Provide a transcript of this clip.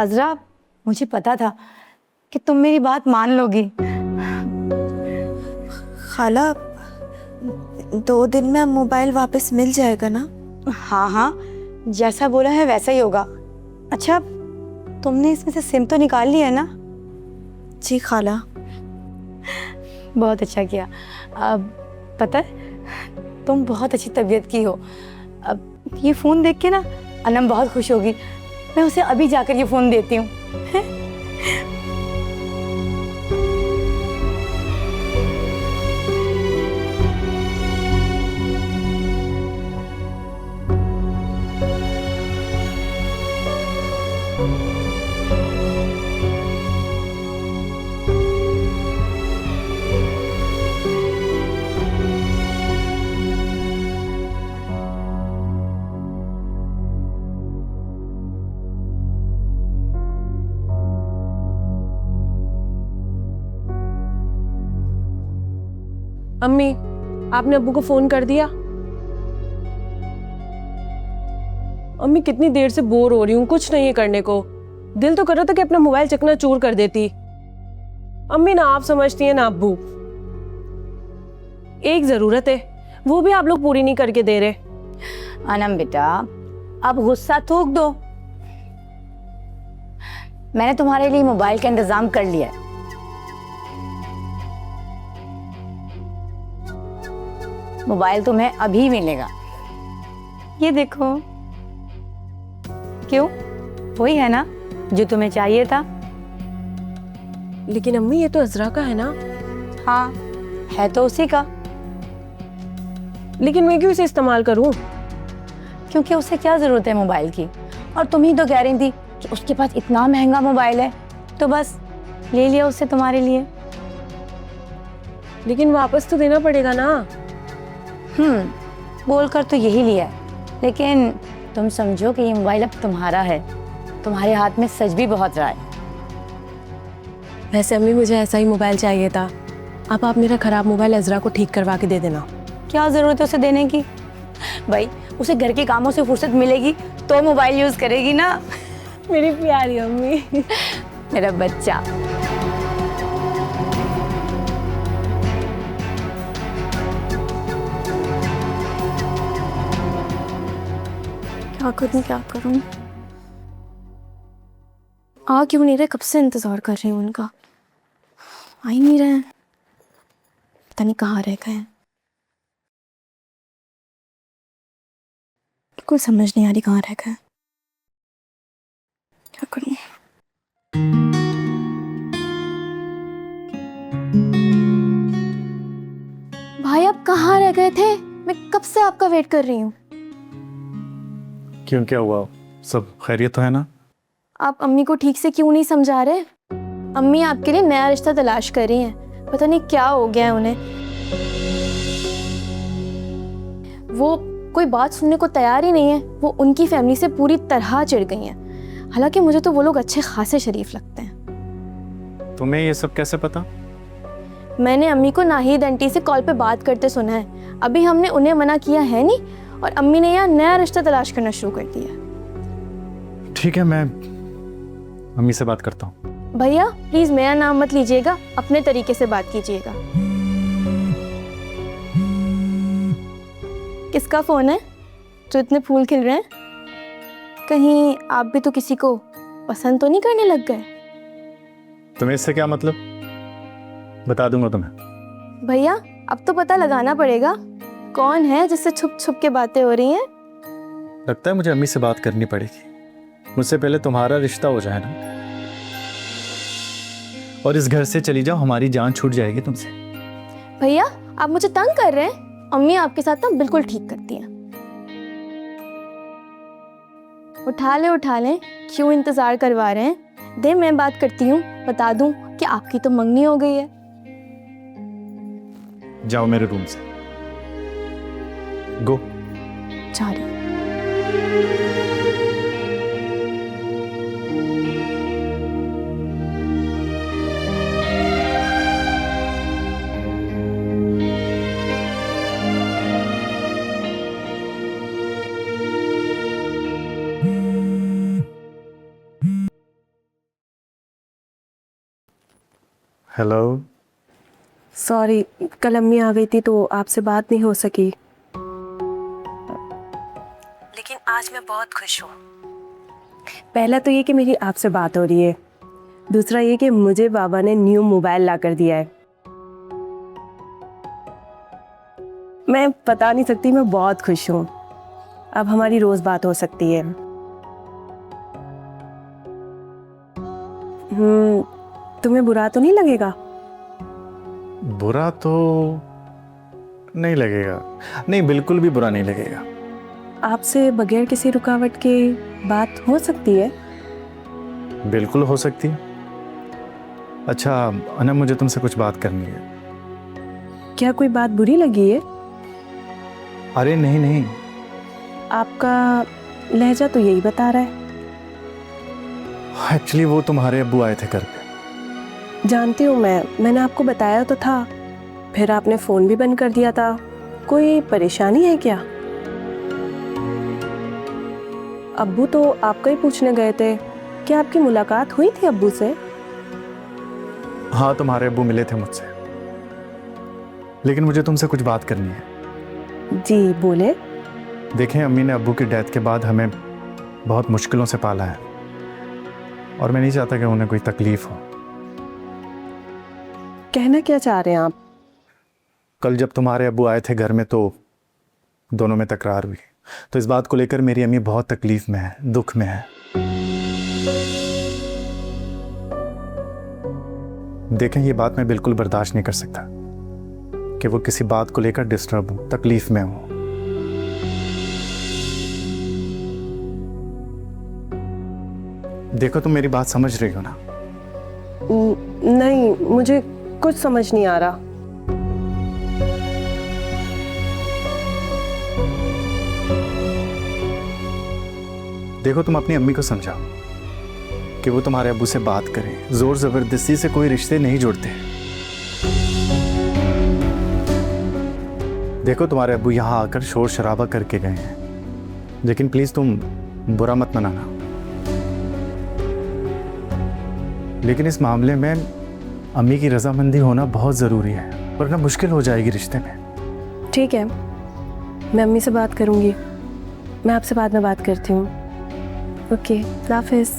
अज़रा, मुझे पता था कि तुम मेरी बात मान लोगी। खाला, 2 दिन में मोबाइल वापस मिल जाएगा ना? हाँ हाँ, जैसा बोला है वैसा ही होगा। अच्छा, तुमने इसमें से सिम तो निकाल लिया है ना? जी खाला। बहुत अच्छा किया। अब पता है, तुम बहुत अच्छी तबीयत की हो। अब ये फ़ोन देख के ना अनम बहुत खुश होगी। मैं उसे अभी जाकर ये फ़ोन देती हूँ। अम्मी, आपने अब्बू को फोन कर दिया? अम्मी, कितनी देर से बोर हो रही हूँ, कुछ नहीं है करने को। दिल तो कर रहा था कि अपना मोबाइल चकनाचूर कर देती। अम्मी, ना आप समझती हैं ना अब्बू। एक जरूरत है, वो भी आप लोग पूरी नहीं करके दे रहे। अनम बेटा, अब गुस्सा थूक दो। मैंने तुम्हारे लिए मोबाइल का इंतजाम कर लिया है। मोबाइल तुम्हें अभी मिलेगा। ये देखो। क्यों, वही है ना जो तुम्हें चाहिए था? लेकिन अम्मी, ये तो अज़रा का है ना? हाँ, है तो उसी का। लेकिन मैं क्यों इसे इस्तेमाल करूं? क्योंकि उसे क्या जरूरत है मोबाइल की, और तुम ही तो कह रही थी कि उसके पास इतना महंगा मोबाइल है, तो बस ले लिया उससे तुम्हारे लिए। लेकिन वापस तो देना पड़ेगा ना। बोलकर तो यही लिया है, लेकिन तुम समझो कि ये मोबाइल अब तुम्हारा है। तुम्हारे हाथ में सच भी बहुत रहा है। वैसे अम्मी, मुझे ऐसा ही मोबाइल चाहिए था। अब आप मेरा खराब मोबाइल अज़रा को ठीक करवा के दे देना। क्या जरूरत है उसे देने की? भाई, उसे घर के कामों से फुर्सत मिलेगी तो मोबाइल यूज करेगी ना। मेरी प्यारी अम्मी। मेरा बच्चा। क्या करूं? आ क्यों नहीं रहे? कब से इंतजार कर रही हूँ उनका, आ ही नहीं रहे हैं। पता नहीं कहाँ रह गए हैं। कोई समझ नहीं आ रही कहाँ रह गए। क्या करूं? भाई, आप कहाँ रह गए थे? मैं कब से आपका वेट कर रही हूँ। क्यों, क्या हुआ? सब खैरियत तो है ना? आप अम्मी को ठीक से क्यों नहीं समझा रहे? अम्मी आपके लिए नया रिश्ता तलाश कर रही हैं। पता नहीं क्या हो गया है उन्हें। वो कोई बात सुनने को तैयार ही नहीं है। वो उनकी फैमिली से पूरी तरह चिढ़ गई हैं। हालांकि मुझे तो वो लोग अच्छे खासे शरीफ लगते हैं। तुम्हें ये सब कैसे पता? मैंने अम्मी को नाहिद आंटी से कॉल पे बात करते सुना है। अभी हमने उन्हें मना किया है नहीं, और अम्मी ने यहाँ नया रिश्ता तलाश करना शुरू कर दिया। ठीक है, मैं अम्मी से बात करता हूँ। भैया, प्लीज मेरा नाम मत लीजिएगा, अपने तरीके से बात कीजिएगा। किसका फोन है जो इतने फूल खिल रहे हैं? कहीं आप भी तो किसी को पसंद तो नहीं करने लग गए? तुम्हें इससे क्या मतलब? बता दूंगा तुम्हें। भैया, अब तो पता लगाना पड़ेगा कौन है जिससे छुप छुप के बातें हो रही हैं। लगता है मुझे अम्मी से बात करनी पड़ेगी। मुझसे पहले तुम्हारा रिश्ता हो जाए ना, और इस घर से चली जाओ, हमारी जान छूट जाएगी तुमसे। भैया, आप मुझे तंग कर रहे हैं। अम्मी आपके साथ ना बिल्कुल ठीक करती हैं। उठा ले, क्यों इंतजार करवा रहे हैं? दे, मैं बात करती हूँ, बता दूं कि आपकी तो मंगनी हो गई है। जाओ मेरे रूम से, गो। जा रही हूँ। हेलो। सॉरी, कल अम्मी आ गई थी तो आपसे बात नहीं हो सकी, लेकिन आज मैं बहुत खुश हूँ। पहला तो ये कि मेरी आपसे बात हो रही है, दूसरा ये कि मुझे बाबा ने न्यू मोबाइल ला कर दिया है। मैं बता नहीं सकती, मैं बहुत खुश हूँ। अब हमारी रोज बात हो सकती है। तुम्हें बुरा तो नहीं लगेगा? बुरा तो नहीं लगेगा, नहीं बिल्कुल भी बुरा नहीं लगेगा। आपसे बगैर किसी रुकावट के बात हो सकती है? बिल्कुल हो सकती है। अच्छा अनम, मुझे तुमसे कुछ बात करनी है। क्या कोई बात बुरी लगी है? अरे नहीं नहीं, आपका लहजा तो यही बता रहा है। एक्चुअली वो तुम्हारे अब्बू आए थे घर पे। जानती हूँ मैंने आपको बताया तो था, फिर आपने फ़ोन भी बंद कर दिया था। कोई परेशानी है क्या? अब्बू तो आपका ही पूछने गए थे। क्या आपकी मुलाकात हुई थी अब्बू से? हाँ, तुम्हारे अब्बू मिले थे मुझसे, लेकिन मुझे तुमसे कुछ बात करनी है। जी बोले। देखें, अम्मी ने अब्बू की डेथ के बाद हमें बहुत मुश्किलों से पाला है और मैं नहीं चाहता कि उन्हें कोई तकलीफ हो। कहना क्या चाह रहे हैं आप? कल जब तुम्हारे अब्बू आए थे घर में तो दोनों में तकरार हुई, तो इस बात को लेकर मेरी अम्मी बहुत तकलीफ में है, दुख में है। देखें, ये बात मैं बिल्कुल बर्दाश्त नहीं कर सकता कि वो किसी बात को लेकर डिस्टर्ब हो, तकलीफ में हो। देखो, तुम मेरी बात समझ रही हो ना? नहीं, मुझे कुछ समझ नहीं आ रहा। देखो, तुम अपनी अम्मी को समझाओ कि वो तुम्हारे अब्बू से बात करें। जोर जबरदस्ती से कोई रिश्ते नहीं जुड़ते। देखो, तुम्हारे अब्बू यहाँ आकर शोर शराबा करके गए हैं, लेकिन प्लीज तुम बुरा मत मनाना। लेकिन इस मामले में अम्मी की रजामंदी होना बहुत ज़रूरी है, वरना मुश्किल हो जाएगी रिश्ते में। ठीक है, मैं अम्मी से बात करूंगी। मैं आपसे बाद में बात करती हूँ। ओके, अल्लाह हाफिज़।